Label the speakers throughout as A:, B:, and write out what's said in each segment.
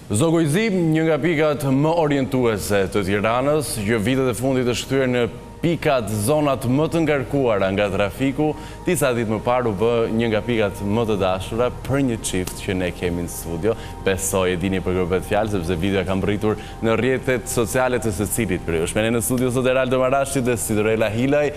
A: Zogojzim, një nga pikat më orientuese të Tiranës, që vitet e fundit është kthyer në pikat zonat më të ngarkuara nga trafiku, disa ditë më parë u bë një nga pikat më të dashura për një çift që ne kemi në studio. Besoj e dini për këtë fjalë, sepse videoja ka mbërritur në rrjetet sociale të secilit prej jush. Me ne në studio sot Eraldo Marashi dhe Sidorella Hilaj.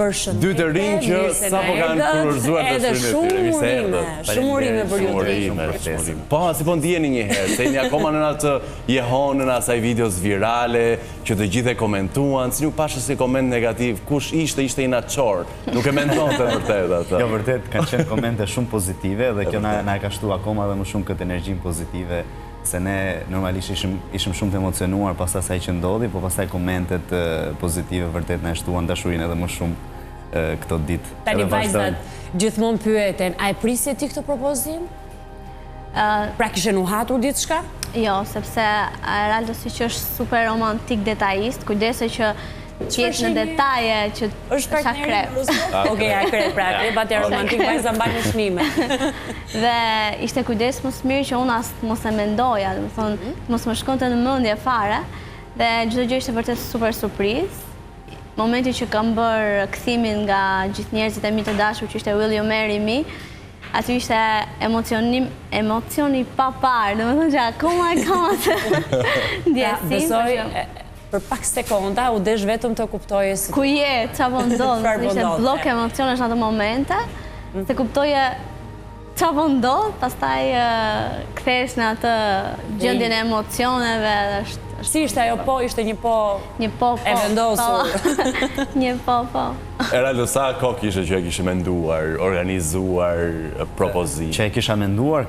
A: Dy të rinj që sapo kanë kurorzuar dashurinë e tyre.
B: Shumë urime për ju.
A: Po, si po ndjeni një herë, se jeni akoma në atë jehonën asaj videos virale, që të gjithë e komentuan, si nuk pashë si koment negativ, kush ishte inatçor, nuk e mendon të vërtet atë.
C: Jo, vërtet, kanë qenë komente shumë pozitive dhe kjo na e ka shtu akoma dhe më shumë këtë energjim pozitive, se ne normalisht ishim shumë të emocionuar pas asaj që ndodhi, po pastaj komentet pozitive vërtet na e shtuan dashurinë edhe më shumë këto ditë.
B: Tani vajzat gjithmonë pyeten, a e prisje ti këtë propozim? Pra kishe nuhatur diçka?
D: Jo, sepse Eraldo si që është super romantik detajist, kujdese që qjetë në detaje që është akrep.
B: Okej, akrep, pra akrep e romantik, vajza mbaj në shnime.
D: Dhe ishte kujdes më mirë që unë as mos e mendoja, dhe më thonë, mos më shkonte në mendje fare, dhe çdo gjë ishte vërtet super surprizë. Momenti që kam bërë kthimin nga gjithë njerëzit e mi të dashur, që ishte Will You Marry Me, aty ishte emocioni pa parë, dhe më thonë që akoma e kam atë ndjesim.
B: Besoj, për pak sekonda, u desh vetëm të kuptoje si...
D: Ku je, qa po ndodhë, ishte blok emocionesh në atë momente, se kuptoje qa po ndodhë, pastaj kthesh në atë gjendjen e emocioneve dhe
B: si ishte ajo po, ishte një po...
D: Një po,
B: e vendosur.
D: Një po.
A: Eraldo, sa kohë kishe që e kishe menduar, organizuar propozim?
C: Që e kisha menduar,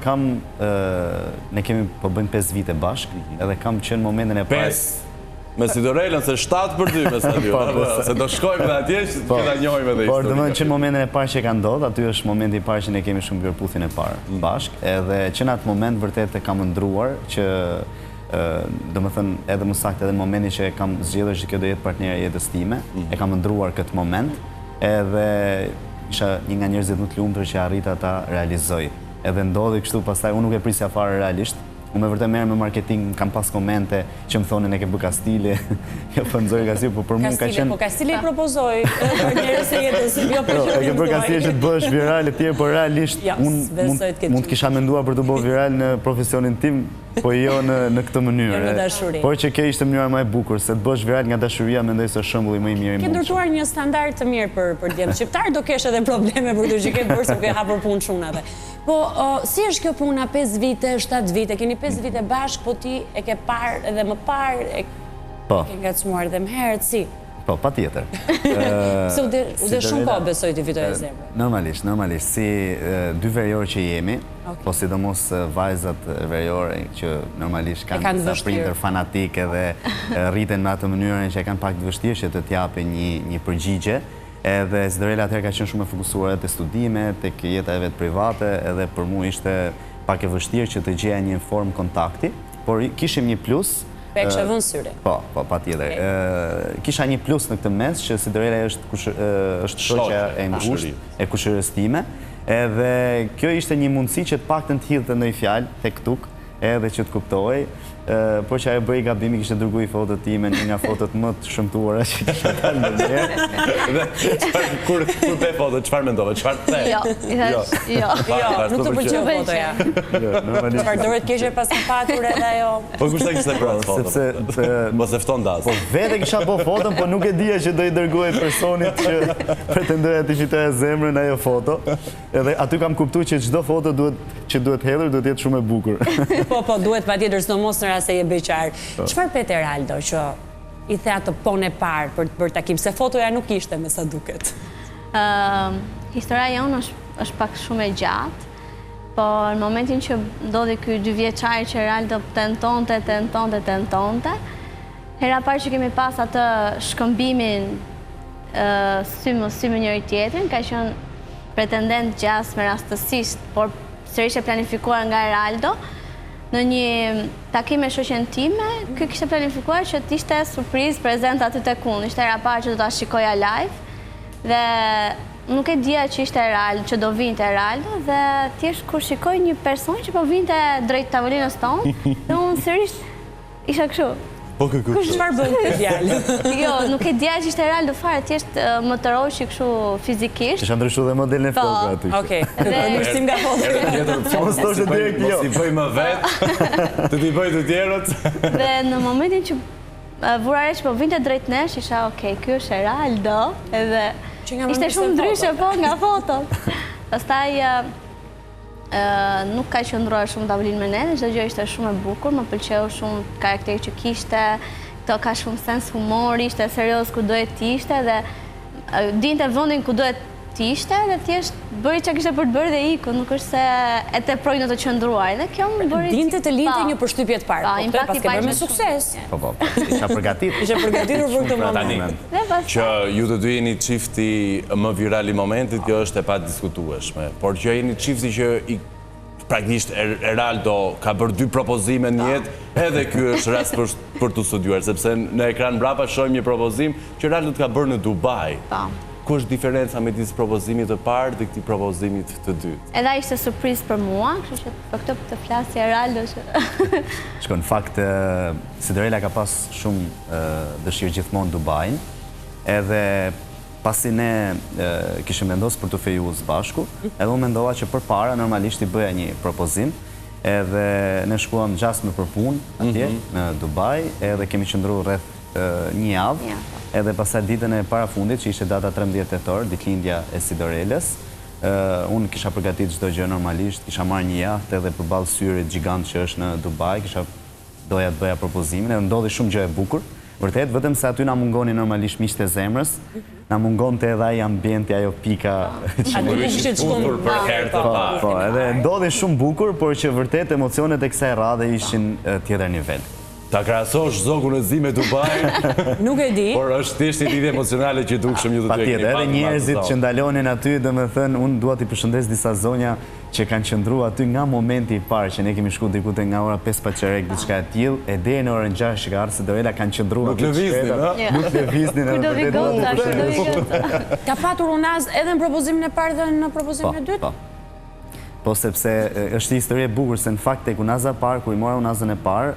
C: ne kemi po bëjmë 5 vite bashkë, edhe kam qenë momentin e parë...
A: 5? Me Sidorellën, se 7 për 2 me stadion, se do shkojmë dhe atje që këta njohime dhe historinë.
C: Por dëmën që në momentin e parë që ka ndodhë, aty është momenti i parë që ne kemi shumë bjërputhin e parë bashkë, edhe që në atë moment vërtet e kam ndruar që do më thënë edhe më saktë edhe momenti që kam zgjedhur që kjo do jetë partnerja jetës time, e kam ndruar këtë moment, edhe isha një nga njerëzit më të lumtur që arrita ta realizoj. Edhe ndodhi kështu, pastaj unë nuk e prisja fare realisht. Unë me vërtet merrem me marketing, kam pas komente që më thonin e ke bë Kastile, jo po nxori Kastile, po për mua ka qenë...
B: Po Kastile i propozoi për njerëz e jetës, jo për
C: që e ke bë Kastile që të bëhesh viral e tjerë, por realisht unë mund të kisha menduar për të bërë viral në profesionin tim, po jo në këtë mënyrë. Por që kjo ishte mënyra më e bukur, se të bësh viral nga dashuria, mendoj se është shembulli më i mirë i mundshëm.
B: Ke ndërtuar një standard të mirë për djemt shqiptar, do kesh edhe probleme për të që ke bërë se ke hapur punë shunave. Po, si është kjo puna 5 vite, 7 vite, keni 5 vite bashkë, po ti e ke parë edhe më parë, e ke ngacmuar edhe më herët, si?
C: Po, pa tjetër.
B: Se u dhe shumë po besoj të fitoj e zemrë.
C: Normalisht, si 2 verjorë që jemi, po sidomos vajzat verjore që normalisht kanë sa prindër fanatike dhe rriten me atë mënyrën që e kanë pak të vështirë që të t'japi një përgjigje, edhe Sidorella atëherë ka qenë shumë e fokusuar te studimet, tek jeta e vet private, edhe për mua ishte pak e vështirë që të gjeja një formë kontakti, por kishim një plus.
B: Pe kështë vënë syre.
C: Po, patjetër. Kisha një plus në këtë mes që Sidorella është shoqja e ngushtë e kushërës time, edhe kjo ishte një mundësi që të paktën të hidhte ndonjë fjalë tek tuk, edhe që të kuptoj, por që ajo bëri gabimi kishte dërguar fotot time, një nga fotot më të shëmtuara që kisha dalë ndonjëherë.
A: Dhe kur pe fotot, çfarë mendove? Çfarë the?
D: Jo,
B: nuk të pëlqeu fotoja. Çfarë dorë të keqe pas patur edhe ajo.
A: Po kushta kishte bërë fotot? Sepse mos e fton das.
C: Po vetë kisha bë foton, po nuk e dija që do i dërgoj personit që pretendoja të fitoja zemrën ajo foto. Edhe aty kam kuptuar që çdo foto që duhet hedhur duhet jetë shumë e bukur.
B: Po, duhet patjetër, sidomos në rast se je beqar. Çfarë pete Eraldo që i the atë pone parë për të bërë takim, se fotoja nuk ishte me sa duket?
D: Historia jonë është pak shumë e gjatë, por në momentin që ndodhi ky 2 vjeçar që Eraldo tentonte, hera parë që kemi pas atë shkëmbimin sy me njëri tjetrin, ka qenë pretendent gjas me rastësisht, por sërish e planifikuar nga Eraldo, në një takim me shoqen time, kjo kishte planifikuar që t'ishte surprizë prezent aty tek unë. Ishte hera parë që do ta shikoja live dhe nuk e dija që ishte Eraldo, që do vinte Eraldo, dhe thjesht kur shikoj një person që po vinte drejt tavolinës tonë, dhe unë sërish isha kështu.
B: Çfarë bën ky djalë?
D: Jo, nuk e dija që ishte Eraldo fare, thjesht më tërhoqi kështu fizikisht.
C: Isha ndryshu dhe modelin e flokëve aty.
B: Okej, përmirësim nga foto.
C: Mos thoshte direkt jo.
A: Mos i bëj më vetë, të t'i bëj të tjerët.
D: Dhe në momentin që vura re që po vinte drejt nesh, isha okej, ky është Eraldo, edhe ishte shumë ndryshe po nga fotot. Pastaj nuk ka qëndruar shumë tavolinë me ne, çdo gjë ishte shumë e bukur, më pëlqeu shumë karakteri që kishte, këto ka shumë sens humori, ishte serioz ku duhet të ishte dhe dinte vendin ku duhet të ishte dhe thjesht bëri çka kishte për të bërë dhe iku, nuk është se e teproi në të qëndruar. Dhe kjo më bëri
B: dinte të linte një përshtypje të parë. Po, pas ke bërë me sukses.
C: Po, isha përgatitur.
B: Isha përgatitur për këtë moment.
A: Që ju të dy jeni çifti më viral i momentit, kjo është e padiskutueshme. Por që jeni çifti që praktikisht Eraldo ka bërë 2 propozime në jetë, edhe ky është rast për të studiuar, sepse në ekran mbrapa shohim një propozim që Eraldo ka bërë në Dubai. Ku është diferenca midis propozimit të parë dhe këtij propozimit të dytë?
D: Edhe ai ishte surprizë për mua, kështu që për këtë të flasë Eraldo që...
C: Shko, në fakt, Cinderella ka pas shumë dëshirë gjithmonë Dubajin, edhe pasi ne kishim vendosur për të fejuar së bashku, edhe unë mendova që përpara normalisht i bëja një propozim, edhe ne shkuam gjasme për punë atje në Dubai, edhe kemi qëndruar rreth një javë, edhe pasaj ditën e para fundit, që ishte data 13 tetor, ditëlindja e Cinderellës, unë kisha përgatit çdo gjë normalisht, kisha marrë një jahtë edhe përballë syrit gjigant që është në Dubai, doja të bëja propozimin, edhe ndodhi shumë gjë e bukur. Vërtet, vetëm se aty na mungoni normalisht miqtë e zemrës, na mungonte edhe ai ambienti, ajo pika që
B: ne kishte shkuar
A: për herë të parë.
C: Po, edhe ndodhi shumë bukur, por që vërtet emocionet e kësaj radhe ishin tjetër nivel.
A: Ta krahasosh zogun e zi me Dubai,
B: nuk e di.
A: Por është thjesht një lidhje emocionale që dukshëm ju të dy.
C: Patjetër, edhe njerëzit që ndalonin aty, domethënë, unë dua t'i përshëndes disa zonja që kanë qëndruar aty nga momenti i parë që ne kemi shkuar diku te nga ora 5 pa çerek, diçka e tillë, e deri në orën 6 që ka ardhur Cinderella kanë qëndruar
A: aty.
C: Nuk lëviznin.
B: Ka patur unaz edhe në propozimin e parë dhe në propozimin e dytë?
C: Po, sepse është histori e bukur, se në fakt tek unaza parë, kur i mora unazën e parë,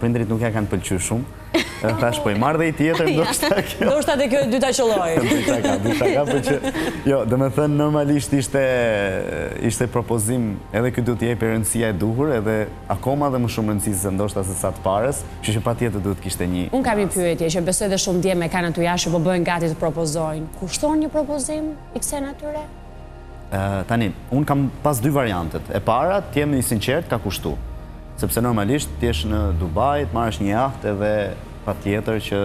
C: prindrit nuk ja kanë pëlqyer shumë. Thash, po i marrë dhe i tjetër, ndoshta kjo.
B: Ndoshta dhe kjo e dyta qëlloj.
C: Dyta ka, për që, jo, dhe me thënë, normalisht ishte propozim, edhe kjo duhet t'jepë rëndësia e duhur, edhe akoma dhe më shumë rëndësisë se ndoshta se sa të parës, që pa tjetër duhet kishte një...
B: Unë kam një pyetje, që besoj dhe shumë djemë e kanë aty jashtë, po bëjnë gati të propozojnë. Kushton një propozim i kësaj natyre?
C: Tani, unë kam pas 2 variantet. E para, t'jem një sinqert, ka kushtu. Sepse normalisht t'jesh në Dubai, t'marrësh një jahtë edhe pa tjetër që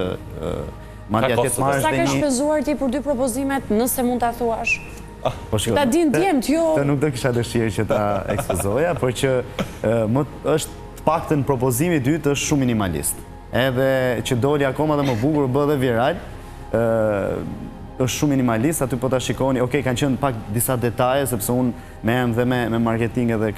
C: madje atje t'marrësh dhe një...
B: Sa ka shpezuar ti për 2 propozimet, nëse mund t'a thuash? Ta din djemt, jo...
C: Të nuk do kisha dëshirë që ta ekspozoja, por që është të paktën propozimi i dytë është shumë minimalist. Edhe që doli akoma dhe më bukur, bë dhe viral, është shumë minimalist, aty po ta shikoni, okej, kanë qenë pak disa detaje, sepse unë merrem dhe me marketing edhe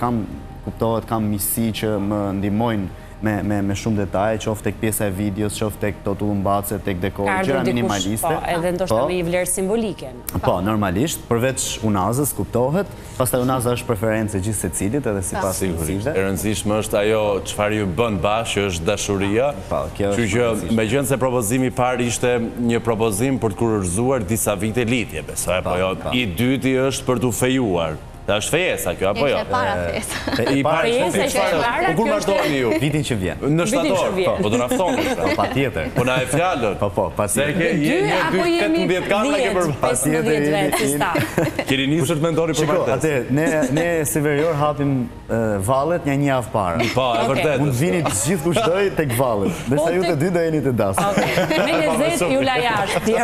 C: kuptohet, kam miqësi që më ndihmojnë me shumë detaje, qoftë tek pjesa e videos, qoftë tek to tullumbace, tek dekor, gjëra minimaliste.
B: Po, edhe ndoshta me një vlerë simbolike.
C: Po, normalisht, përveç unazës, kuptohet, pastaj unaza është preferencë e gjithë secilit, edhe sipas sigurisht.
A: E rëndësishme është ajo çfarë ju bën bashkë, është dashuria. Kështu që megjithëse propozimi i parë ishte një propozim për të kurorzuar disa vite lidhje, besoj, apo jo, i dyti është për t'u fejuar. Ta është fejesa kjo, apo jo?
D: Ishte para fejesa.
B: Fejesa ishte para,
A: kur martoheni ju?
C: Vitin që vjen.
A: Në shtator, po do naftoni.
C: Pa tjetër.
A: Po na e fjallët.
C: Po, pa tjetër.
B: Dy apo jemi 10-15 vetë si sta.
A: Keni nisur të mendoni për martes.
C: Atë, ne si verior hapim vallet një javë para.
A: Po, e vërtet.
C: Mund vini të gjithë kushtoj tek vallet. Ndërsa ju të dy do jeni të dasur.
B: Me lezet ju la jashtë.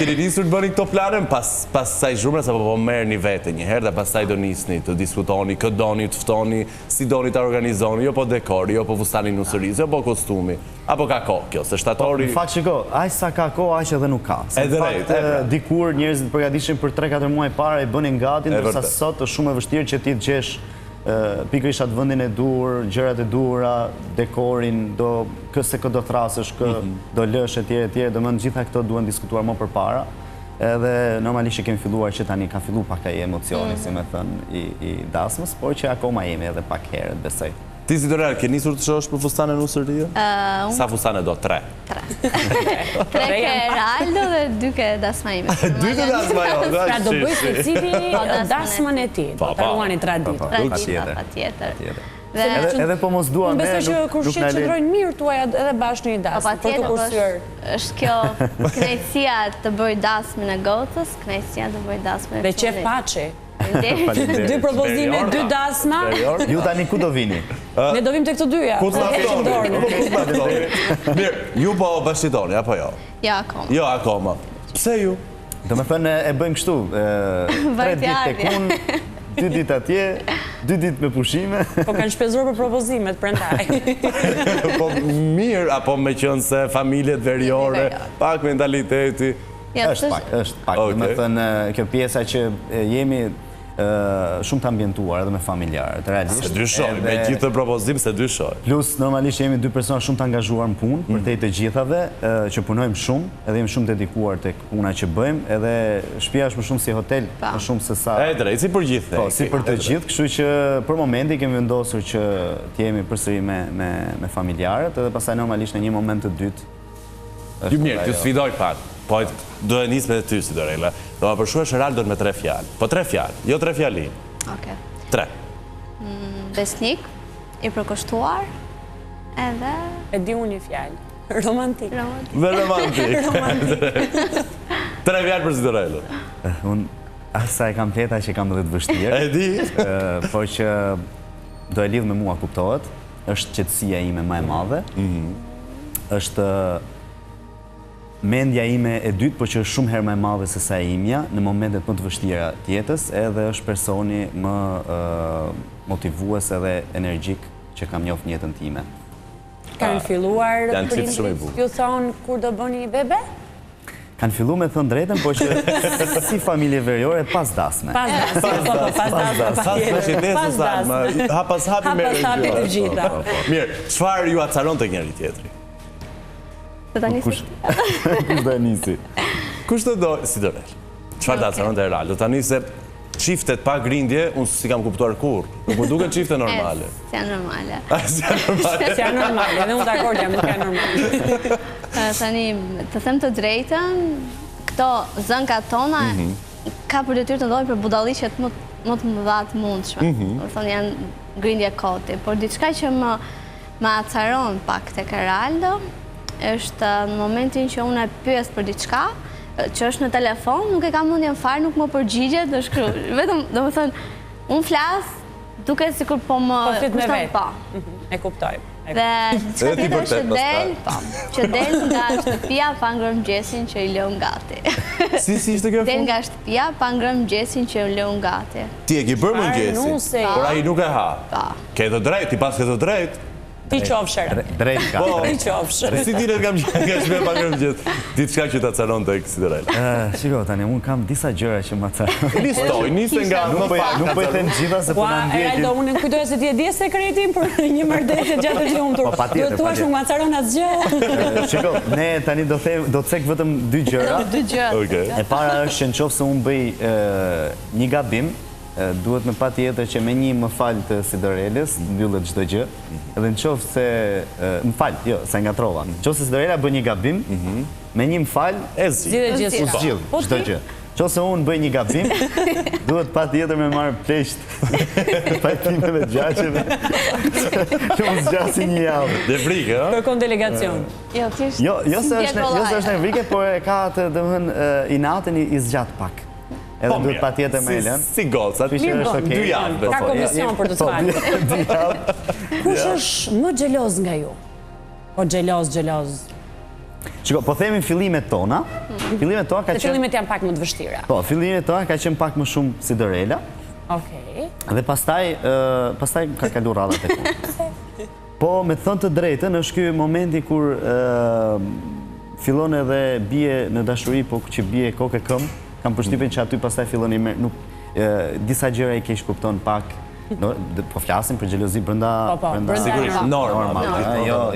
A: Keni nisur të bëni këto planën pas saj zhurmës apo po merrni vete një herë dhe pastaj do nisni të diskutoni, këtë doni të ftoni, si doni të organizoni, jo po dekori, jo po fustani nusëriz, jo po kostumi, apo ka kohë kjo, se shtatori...
C: Në fakt shiko, aq sa ka kohë, aq edhe nuk ka.
A: Edhe rejt,
C: dikur njerëzit përgatishin për 3-4 muaj para, i bënin gati, ndërsa sot është shumë e vështirë që ti të gjesh pikërisht atë vendin e duhur, gjërat e duhura, dekorin, këse kë do thrasësh, kë do lësh etj, domethënë gjitha këto duhen diskutuar më përpara. edhe normalisht kemi filluar që tani ka fillu pak ai emocioni, si me thënë, i dasmës, por që akoma jemi edhe pak herët, besoj.
A: Ti si Dorel, ke nisur të shohësh për fustane në usëria? Sa fustane do? 3?
D: 3 ke Raldo dhe 2 ke dasma ime.
A: 2 ke dasma jo?
B: Pra do bëj se cili dasmën e ti, do të ruani 3 ditë.
D: Patjetër.
C: Edhe po mos dua
B: Unë besoj që kur shqip qëndrojnë mirë tuaj edhe bashkë një dasmë, për të kursyer.
D: Është kjo kënaqësia të bëj dasmën e gocës, kënaqësia të bëj dasmën e
B: Dhe qef paçi.
D: 2
B: propozime, 2 dasma.
C: Ju tani ku do vini?
B: Ne do vim të këto dyja.
A: Ku të bashkëtoni? Mirë, ju po bashkëtoni, apo jo?
D: Jo, akoma.
A: Jo, akoma. Pse ju?
C: Do me thënë e bëjmë kështu, 3 ditë tek unë, 2 ditë atje, 2 ditë me pushime.
B: Po kanë shpezuar për propozimet, prandaj.
A: Po mirë, apo me qënë se familjet veriore, pak mentaliteti.
C: Është pak. Do me thënë, kjo pjesa që jemi shumë të ambientuar edhe me familjarët, realisht.
A: Se dyshoj, me gjithë të propozim se dyshoj.
C: Plus, normalisht jemi 2 persona shumë të angazhuar në punë, për të gjithave, që punojmë shumë, edhe jemi shumë dedikuar të puna që bëjmë, edhe shtëpia është më shumë si hotel, më shumë se sa...
A: E drejt, si për gjithë.
C: Po, si për të gjithë, kështu që për momenti kemi vendosur që t'jemi përsëri me familjarët, edhe pastaj normalisht në një moment të dytë.
A: Ju mirë, t'ju sfidoj pak. Po, do e nisë me ty, si Dorela. Do ma përshuash Raldon me 3 fjalë. Po 3 fjalë, jo 3 fjalin.
D: Oke.
A: 3.
D: Besnik, i përkushtuar, edhe...
B: E di unë një fjalë. Romantik.
A: Dhe romantik. 3 fjalë për si Dorelën.
C: Unë, asa e kam pleta që kam edhe të vështirë.
A: E di?
C: Por që do e lidh me mua kuptohet, është qetësia ime më e madhe, është mendja ime e dytë, por që është shumë herë më e madhe se sa e imja, në momentet më të vështira të jetës, edhe është personi më motivues edhe energjik që kam njohur në jetën time.
B: Kanë filluar
A: Janë qift shumë i bukur.
B: Ju thonë kur do bëni bebe?
C: Kanë filluar me thënë drejtën, por që si familje veriore pas dasme.
B: Pas dasme, pas dasme.
A: Hapas hapi me
B: hapi të gjitha.
A: Mirë, çfarë ju acaron të njëri tjetri?
D: Të ta nisi.
C: Kush do e nisi?
A: Kush të do, si Dorel? Çfarë të acaron të Raldo? Tani se çiftet pa grindje, unë si kam kuptuar kur. Nuk më duken çifte normale.
D: Si janë normale.
A: Si janë normale?
B: Si janë normale, dhe unë dakord jam, nuk janë normale.
D: Tani, të them të drejtën, këto zënkat tona ka për detyrë të ndodhin për budalliqet më të mëdha të mundshme. Do thonë janë grindje koti, por diçka që më acaron pak tek Raldo është në momentin që unë e pyes për diçka, që është në telefon, nuk e kam mundjen fare, nuk më përgjigjet, është kështu. Vetëm, domethënë, unë flas duke sikur po më
B: flet me
D: kushton
B: vetë. E kuptoj.
D: Dhe diçka tjetër që del nga shtëpia pa ngrënë mëngjesin që i lëm gati.
A: Si ishte kjo?
D: Del nga shtëpia pa ngrënë mëngjesin që i lëm gati.
A: Ti e ke bërë mëngjesin, por ai nuk e ha. Ke të drejtë, ti pas ke të drejtë.
B: Ti qofshër.
C: Drejt ka.
B: Ti qofshër.
A: Si ti ne kam shme pa ngrënë mëngjes. Diçka që ta caron tek si Dorela.
C: Shiko tani, unë kam disa gjëra që më caron.
A: Listoj, nise nga më pak.
C: Nuk po i them gjitha se po na ndjekin.
B: Raldo, unë kujtoj se ti e di sekretin për një marrëdhënie gjatë të lumtur. Do të thuash nuk ma caron asgjë.
C: Shiko, ne tani do të cek vetëm 2 gjëra.
D: 2 gjëra.
C: E para është që nëse unë bëj një gabim, duhet me pa tjetër që me një më falë të si Dorelës, mbyllet çdo gjë, edhe në qoftë se, më falë, jo, se ngatrova, në qoftë se si Dorela bëj një gabim, me një më falë,
B: zgjidh
C: çdo gjë. Qose unë bëj një gabim, duhet pa tjetër me marrë plesht pajtime dhe gjaqeve, që më zgjasi një javë.
A: Dhe frikë, ha?
B: Kërkon delegacion.
C: Jo se është në frike, por e ka të dëmën i natën i zgjat pak. Edhe duhet pa tjetër me lënë.
A: Si gocat, 2 javë.
B: Ka komision për të të falë.
C: 2 javë.
B: Kush është më xheloz nga ju? Po xheloz.
C: Shiko, po themi fillimet tona. Fillimet tona ka qenë...
B: Fillimet janë pak më të vështira.
C: Po, fillimet tona ka qenë pak më shumë si Dorela.
B: Okej.
C: Dhe pastaj ka kalu radhat e kunë. Po, me thënë të drejtën, është ky momenti kur fillon edhe bie në dashuri, po që bie kokë e këmbë, kam përshtypjen që aty pastaj fillon i merr, disa gjëra i keq kupton pak. Po flasim për xhelozi brenda
A: sigurisht normal.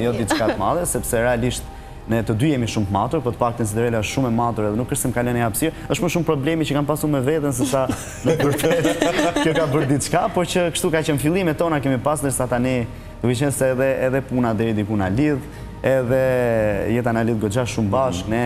C: Jo diçka të madhe, sepse realisht Ne të dy jemi shumë të matur, po të paktën Cinderella është shumë e matur edhe nuk është se më ka lënë hapësirë. Është më shumë problemi që kam pasur me veten se sa në vërtet kjo ka bërë diçka, por që kështu ka qenë fillimet tona kemi pas ndërsa tani duke qenë se edhe puna deri diku na lidh, edhe jeta na lidh goxha shumë bashkë, ne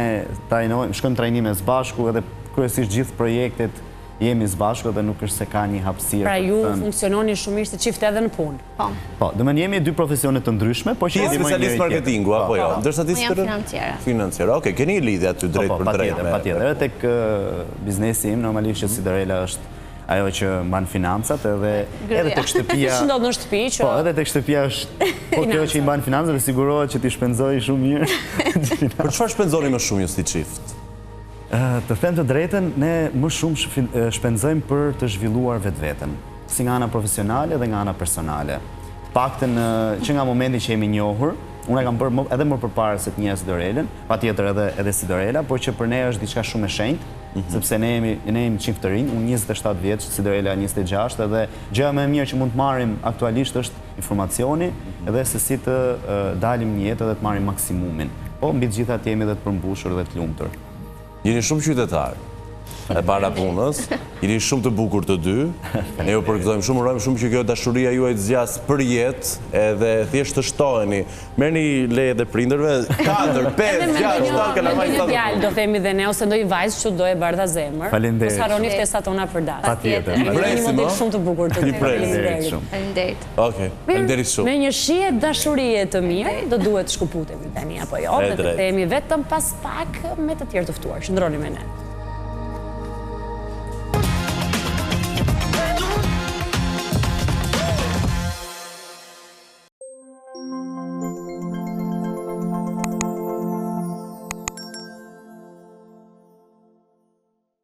C: trajnojmë, shkojmë trajnime së bashku edhe kryesisht gjithë projektet jemi së bashku dhe nuk është se ka një hapësirë.
B: Pra ju funksiononi shumë mirë si çift edhe në punë.
C: Po, do më jemi dy profesione të ndryshme, po
E: Ti je specialist marketingu apo jo? Ndërsa ti
D: Unë jam financiera.
E: Financiera. Okej, keni lidhje aty drejt për drejt.
C: Patjetër. Edhe tek biznesi im normalisht që Cinderella është ajo që mban financat edhe tek shtëpia.
B: Që ndodh në shtëpi që
C: Po, edhe tek shtëpia është kjo që i mban financat dhe sigurohet që ti shpenzoj shumë mirë.
E: Për çfarë shpenzoni më shumë ju si çift?
C: Të them të drejtën, ne më shumë shpenzojmë për të zhvilluar vetveten, si nga ana profesionale dhe nga ana personale. Paktën që nga momenti që jemi njohur, unë e kam bërë edhe më përpara se të njeh Cinderellën, patjetër edhe Cinderella, por që për ne është diçka shumë e shenjtë, sepse ne jemi çift të rinj, unë 27 vjeç, Cinderella 26, edhe gjëja më e mirë që mund të marrim aktualisht është informacioni edhe se si të dalim në jetë dhe të marrim maksimumin. Po mbi të gjitha të jemi edhe të përmbushur dhe të lumtur.
E: Jeni shumë qytetar e para punës, jeni shumë të bukur të dy, ne ju përgëzojmë shumë, urojmë shumë që kjo dashuria juaj të zgjas për jetë, edhe thjesht të shtoheni. Merrni leje dhe prindërve, 4, 5, 6, 7 kalamaj sa.
B: Djalë do themi dhe ne ose ndonjë vajzë që do e bardha zemër.
C: Faleminderit.
B: Mos harroni ftesat tona për datë.
C: Patjetër.
B: Një model shumë të bukur të
C: Faleminderit shumë.
D: Faleminderit.
E: Okej, faleminderit shumë.
B: Me një shije dashurie të mirë, do duhet shkuputemi tani apo jo, dhe të themi vetëm pas pak me të tjerë të ftuar. Qëndroni me ne.